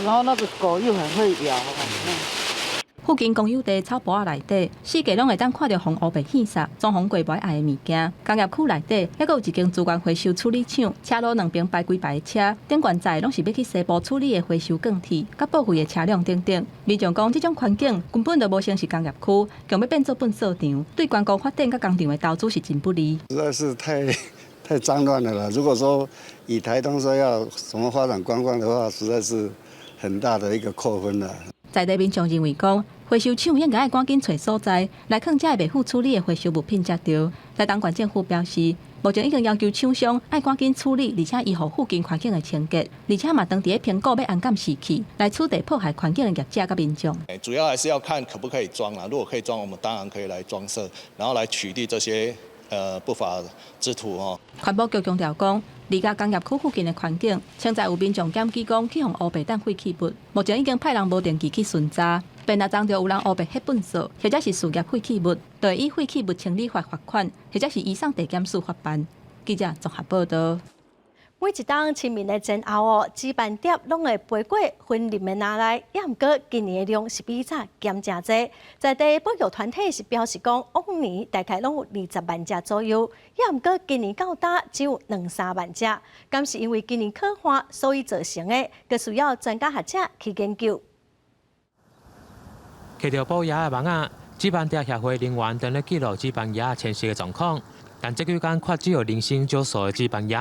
然后那个狗又很会咬。附近公有地草坡仔内底，四界拢会当看到红黑白现色、装潢过袂爱的物件。工业区内底，还有一间资源回收处理厂，车路两边排几排的车，顶悬载拢是要去西部处理的回收钢铁、甲报废的车辆等等。民众讲，这种环境根本就无像是工业区，强要变做粪扫场，对观光发展甲工厂的投资是真不利。实在是太脏乱了啦！如果说以台东说要什么发展观光的话，实在是很大的一个扣分了。在地民众认为讲，回收厂应该要赶紧找所在来放这未付处理的回收物品才对。台东县政府表示，目前已经要求厂商要赶紧处理，而且维护附近环境的清洁，而且嘛当伫评估要安监士气，来处理破坏环境的业者甲民众。主要还是要看可不可以装啦，如果可以装，我们当然可以来装设，然后来取缔这些不法之徒哦。环保局强调讲，二甲工业区附近的环境，现在有民众检举讲去用乌白等废弃物，目前已经派人无定期去巡查，便若撞到有人乌白迄粪扫，或者是事业废弃物，就会以废弃物清理法罚款，或者是移送地检署法办。记者综合报道。每一档清明的前后哦，纸板碟拢会飞过婚林的拿来，也毋过今年的量是比早减真多。在地保育团体是表示讲，往年大概拢有20万只左右，也毋过今年到达只有2-3万只。敢是因为今年可化，所以造成的，佮需要专家学者去研究。摕到保野的网仔，纸板碟协会人员正咧记录纸板叶迁徙的状况。但这几间却只有零星少数的纸板叶，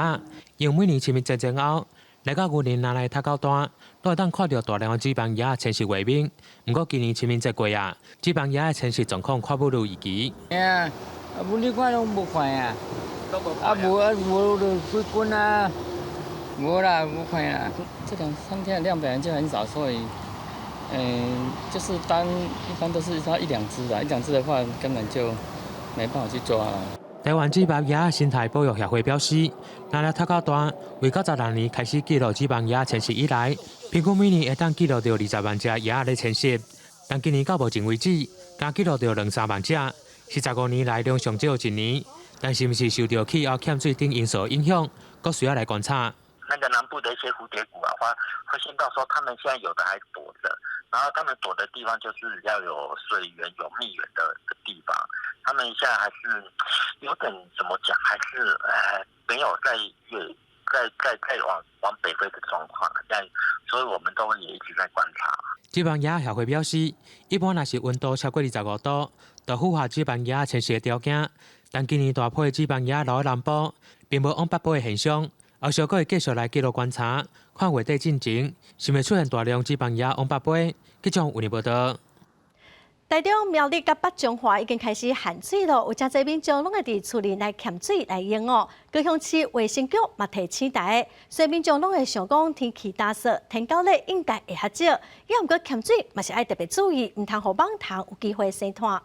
因为每年清明节前后，来到牛年拿来太高端，都会当看到大量的纸板叶迁徙画面。不过今年清明节过啊，纸板叶的迁徙状况却不如预期。啊，不你看拢无看啊，无就去滚啊，无啦，无看啦。这3天的量本来就很少，所以，就是一般都是抓1、2只的，1、2只的话根本就没办法去抓了。台湾纸板鸭生态保育协会表示，那了太高端，为96年开始记录纸板鸭迁徙以来，平均每年会当记录到20万只鸭咧迁徙，但今年到目前为止，才记录到2、3万只，是15年来量上少一年。但是不是受到气候欠水等因素影响，佫需要来观察。那个南部的一些蝴蝶谷啊，会现到说他们现在有的还躲着，然后他们躲的地方就是要有水源、有蜜源的地方。他们现在还是有点怎么讲，还是没有在往北飞的状况，所以我们都也一直在观察。纸板鸭协会表示，一般若是温度超过25度，就符合纸板鸭迁徙的条件。但今年大批的纸板鸭留在南部，并无往北飞的现象。后续阁会继续来记录观察，看月底进程是否出现大量纸板鸭往北飞。记者为你报道。台中苗栗甲北彰化已经开始限水了，有真侪民众拢会伫厝里来欠水来用哦。高雄市卫生局嘛提醒大家，所以民众拢会想讲天气干燥，天高咧应该会较少。要毋过欠水嘛是爱特别注意，唔通互网虫有机会生炭。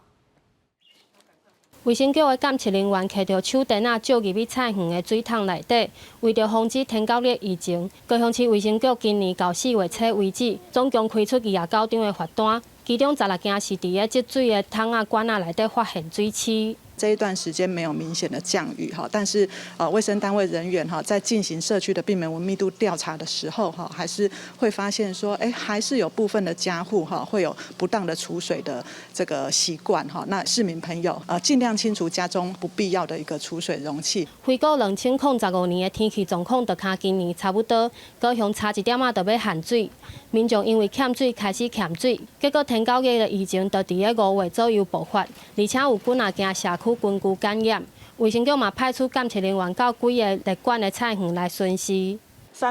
卫生局的检测人员摕着手电照入去菜园的水桶内底，为着防止天高热疫情，高雄市卫生局今年到4月初为止，总共开出29张的罚单，其中16件是伫个积水的桶啊、罐啊内底发现水汽。这一段时间没有明显的降雨哈，但是卫生单位人员哈在进行社区的病门文密度调查的时候哈，还是会发现说，还是有部分的家户哈会有不当的储水的这个习惯哈。那市民朋友尽量清除家中不必要的一个储水容器。回顾2015年的天气状况，就跟今年差不多，高雄差1点仔就要限水，民众因为欠水开始欠水，结果天高热的疫情就伫个5月左右爆发，而且有几啊件社区群聚感染，卫生局嘛派出检测人员到几个列管的菜园来巡视。3、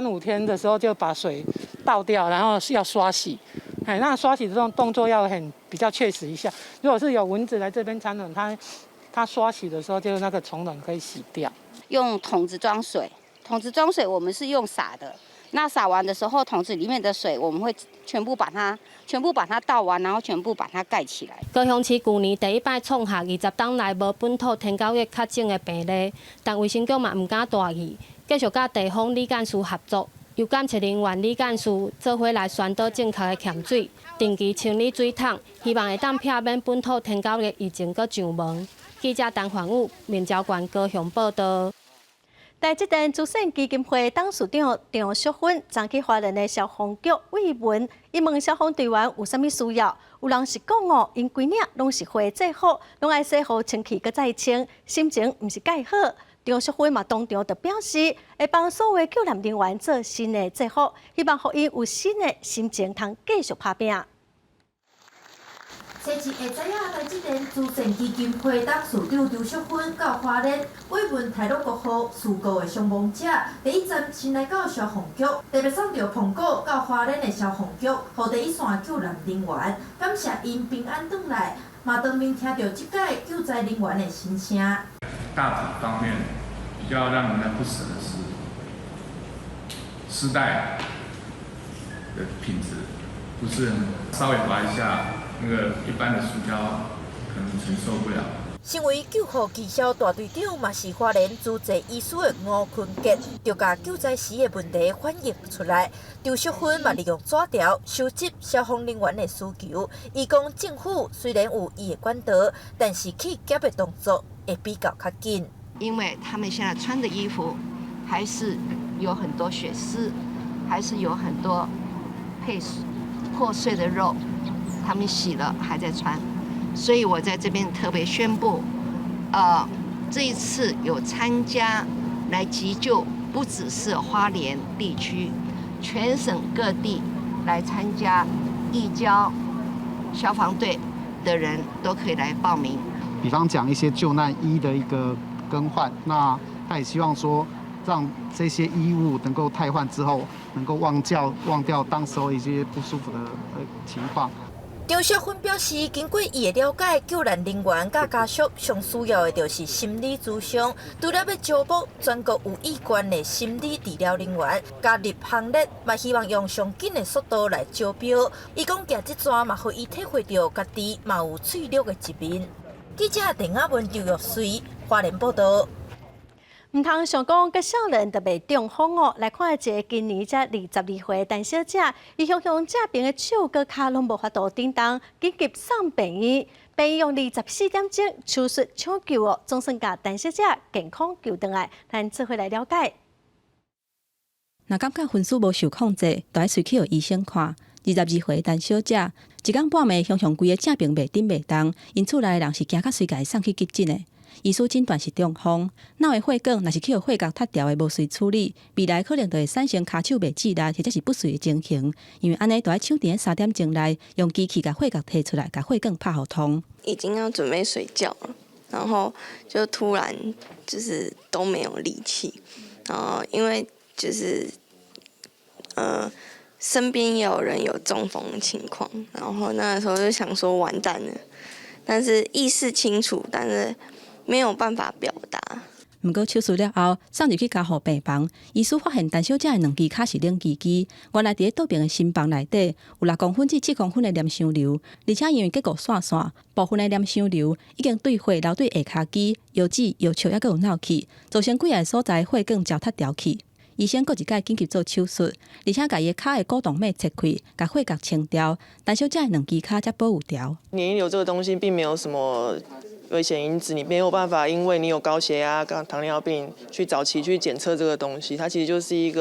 5天的时候就把水倒掉，然后要刷洗。那刷洗的这种动作要比较确实一下。如果是有蚊子来这边产卵，它刷洗的时候就那个虫卵可以洗掉。用桶子装水，我们是用洒的。那洒完的时候，桶子里面的水我们会全部把它倒完，然后全部把它盖起来。高雄市去年第一摆创下20档内无本土天高热确诊的病例，但卫生局嘛唔敢大意，继续甲地方理监事合作，由检测人员、理监事做伙来宣导正确的欠水，定期清理水桶，希望会当避免本土天高热疫情搁上门。记者陈焕武、面交馆高雄报道。在这段资讯基金会董事长张淑芬昨去花莲的消防局慰问，伊问消防队员有啥物需要，有人是讲哦，因规领拢是花制好，拢爱洗好清气搁再清，心情毋是介好。张淑芬嘛当场就表示，会帮所有救援人员做新的制服，希望互因有新的心情，通继续打拼。星期会知影，在这段资讯基金会董事长张淑芬到花莲慰问台六国号事故的伤亡者，第一站先来到消防局，特别送到澎湖到花莲的消防局，和第一线救援人员，感谢因平安回来，嘛当面听到这届救灾人员的心声。大体方面比较让人家不舍的是丝带的品质不是很稍微滑一下。那个一般的塑胶可能承受不了。身为救护技校大队长，嘛是花莲资质医师的吴坤杰，就把救灾时的问题反映出来。张淑芬嘛利用纸条收集消防人员的需求，伊讲政府虽然有伊的管道，但是去夹的动作会比较较紧。因为他们现在穿的衣服还是有很多血丝，还是有很多破碎的肉。他们洗了还在穿，所以我在这边特别宣布，这一次有参加来急救，不只是花莲地区，全省各地来参加义交消防队的人都可以来报名。比方讲一些救难衣的一个更换，那他也希望说，让这些衣物能够汰换之后，能够忘掉当时候一些不舒服的情况。张少芬表示，经过伊的了解，救援人员甲家属上需要的就是心理咨商，除了要招募全国有意愿的心理治疗人员加入行列，嘛希望用上紧的速度来招标。伊讲，寄这纸嘛，互伊体会到家己嘛有脆弱的一面。记者陈雅文、周玉水，花莲报道。唔通想讲，个少年特别中风哦。来看一个今年才22岁陈小姐，伊常常这边的手跟脚拢无法度振动，紧急送病院。病院用24点钟手术抢救哦，总算甲陈小姐健康救回来。咱这回来了解。若感觉分数无受控制，就要随去予医生看。22岁陈小姐，一天半暝常常规个正病袂顶袂动，因厝内人是惊甲随家送去急诊的。医师诊断是中风，脑的血管若是去予血管塌掉的无遂处理，未来可能就会产生骹手袂自力或者是不遂的情形。因为安尼，就要抢伫3点钟内用机器把血管摕出来，把血管拍互通。已经要准备睡觉了，然后就突然就是都没有力气，然后因为就是身边也有人有中风的情况，然后那时候就想说完蛋了，但是意识清楚，但是没有办法表达。毋过手术了后，送入去加护病房，医师发现陈小姐的2支脚是冷吱吱，原来伫咧倒边的心房内底有6公分至7公分的黏伤瘤，而且因为结构散散，部分的黏伤瘤已经对血流对下骹肌、腰子、腰鞘，还佫有闹气，造成几个所在血管交塌掉去。医生佫一届紧急做手术，而且把伊脚的股动脉切开，把血管清掉，陈小姐的2支脚才保有掉。黏液瘤这个东西并没有什么危险因子，你没有办法因为你有高血压、糖尿病去早期去检测这个东西，它其实就是一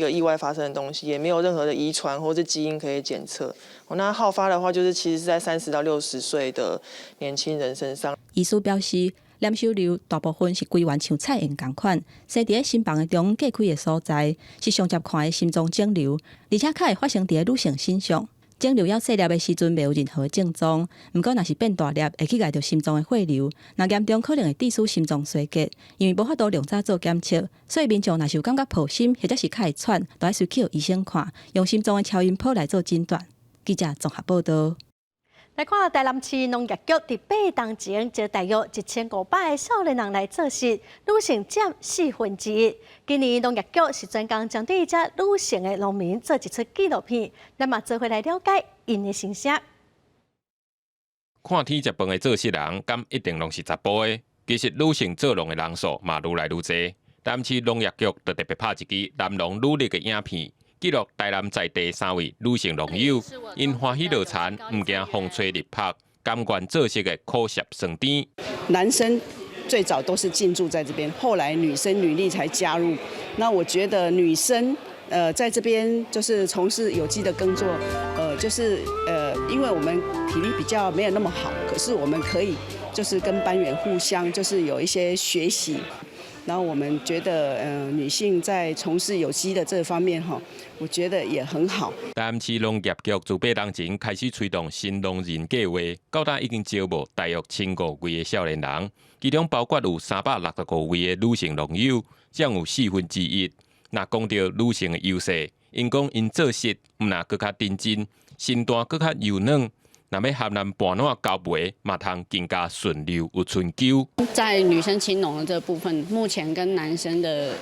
个意外发生的东西，也没有任何的遗传或是基因可以检测。那好发的话，其实是在30到60岁的年轻人身上。医师表示，黏伤瘤大部分是规原像菜叶同款，生伫咧心房的中隔开的所在，是上接看的心脏肿瘤，而且较会发生伫咧女性身上。肿瘤要细粒的时阵，袂有任何症状，毋过若是变大粒，会去碍着心脏的血流，若严重可能会致使心脏衰竭。因为无法度量早做检测，所以民众若是有感觉抱心或者是较会喘，就要随去予医生看，用心脏的超音波来做诊断。记者综合报道。来看台南市农业局伫8当前招大约1500个少年人来做事，女性占1/4。今年农业局是专工针对这女性的农民做一出纪录片，咱嘛做回来了解因的心声。看天食饭的做事人，敢一定拢是查甫的？其实女性做农的人数嘛愈来愈多。台南市农业局就特别拍一支男农努力的影片。记录台南在地3位女性农友，因欢喜乐产，唔惊风吹日晒，甘愿做事的苦涩酸甜。男生最早都是进驻在这边，后来女生女力才加入。那我觉得女生在这边就是从事有机的耕作，因为我们体力比较没有那么好，可是我们可以就是跟班员互相就是有一些学习。然后我们觉得，女性在从事有机的这方面，我觉得也很好。台南市农业局自8当前开始推动新农人计划，到达已经招募大约1500位的少年人，其中包括有365位的女性农友，将有1/4。若讲到女性的优势，因讲因做事毋那搁较认真，身段搁较柔软。若要含咱半烂交配，嘛通更加顺溜有春秋。在女生青农的这部分，目前跟男生的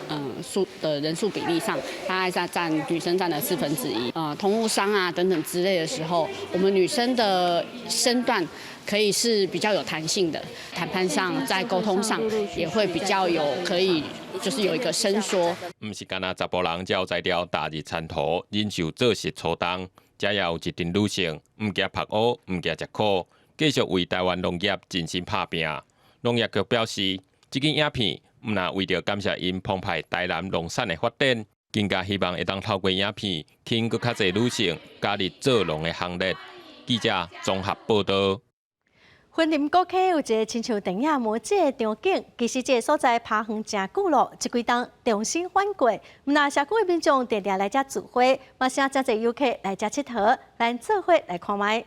人数比例上，大概占女生占了1/4。同务商啊等等之类的时候，我们女生的身段可以是比较有弹性的，谈判上在沟通上也会比较可以就是有一个伸缩。毋是干那查甫人才有才调大日参头，忍受做事粗重。才也有一群女性，唔惊晒黑，唔惊吃苦，继续为台湾农业尽心打拼。农业局表示，这支影片唔那为着感谢因澎湃台南农产的发展，更加希望会当透过影片，吸引更较侪女性加入做农的行列。记者综合报道。云林古溪有一个亲像电影魔界的场景，其实这个所在爬远真久了，这几冬重新翻过。毋那社区的民众常常来这聚会，嘛请真侪游客来这佚佗，咱做伙来看卖。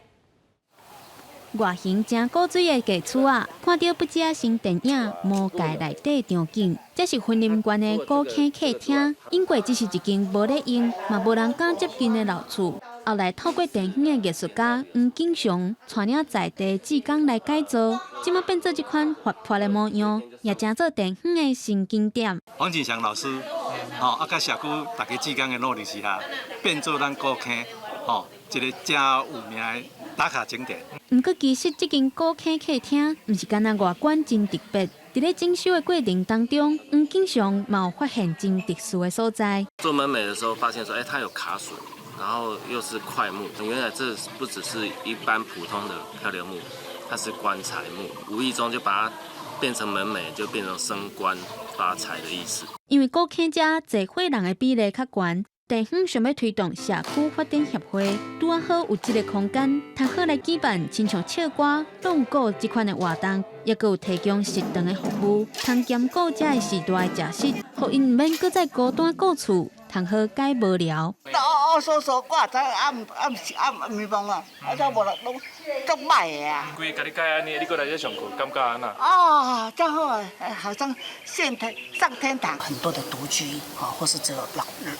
外形真古锥的家厝啊，看到不只新电影《魔界》内底场景，这是云林县的古溪客厅。因过只是一间无咧用，嘛无人敢接近的老厝。后来透过电影的艺术家黄景祥带领在地技工来改造，即马变做这款活泼的模样，也成做电影的新经典。黄景祥老师，甲社区大家之间的努力之下，变做咱古坑，一个真有名的打卡景点。不过，其实这间古坑客厅，唔是干那外观真特别。在咧整修的过程当中，黄景祥嘛有发现真特殊的所在。做门楣的时候，发现说，它有卡榫，然后又是块木，原来这不只是一般普通的漂流木，它是棺材木，无意中就把它变成门楣，就变成升官发财的意思。因为古坑遮坐伙人的比例较悬。地方想要推动社区发展协会，拄啊好有这个空间，通好来举办亲像唱歌、弄鼓这款的活动，也佮有提供食堂的服务，通兼顾遮的时代的食食，互因唔免佮再孤单顾厝，通好解无聊。说，我也知暗迷茫啊，这无啦，拢歹的啊。规家己改安尼，你过来这上课，感觉安那？哦，真好啊，好像上天堂。很多的独居或是只有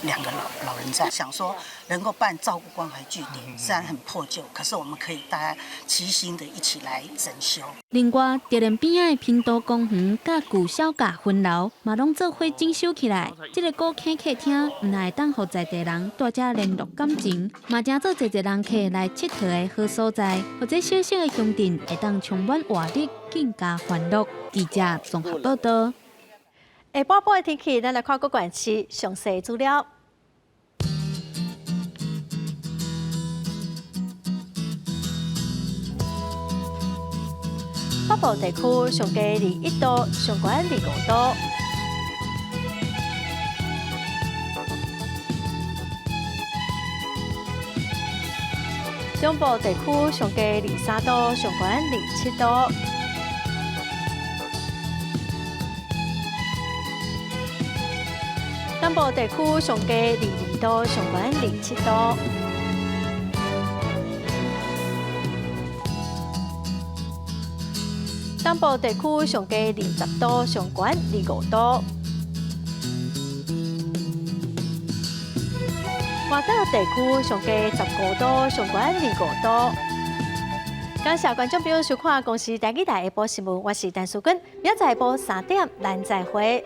两个老人在，想说能够办照顾关怀据点，虽然很破旧，可是我们可以大家齐心的一起来整修。另外，地连边仔的平道公园、甲旧小甲分楼，嘛拢做伙整修起来。这个古坑客厅，唔但会当互在地人大家联络感情，嘛正做侪人客来佚佗的好所在。或者小小的乡镇会当充满活力，更加欢乐。记者综合报道。下半部的天气，咱来看各县市详细资料。北部地区上低21度，上悬25度。中部地区上低23度，上悬27度。南部地区上低22度，上悬27度。东部地区上低20度，上悬25度。外岛地区上低15度，上悬25度。感谢观众朋友收看《公视台语台下晡新闻》，我是陈淑君，明仔载下晡3点，咱再会。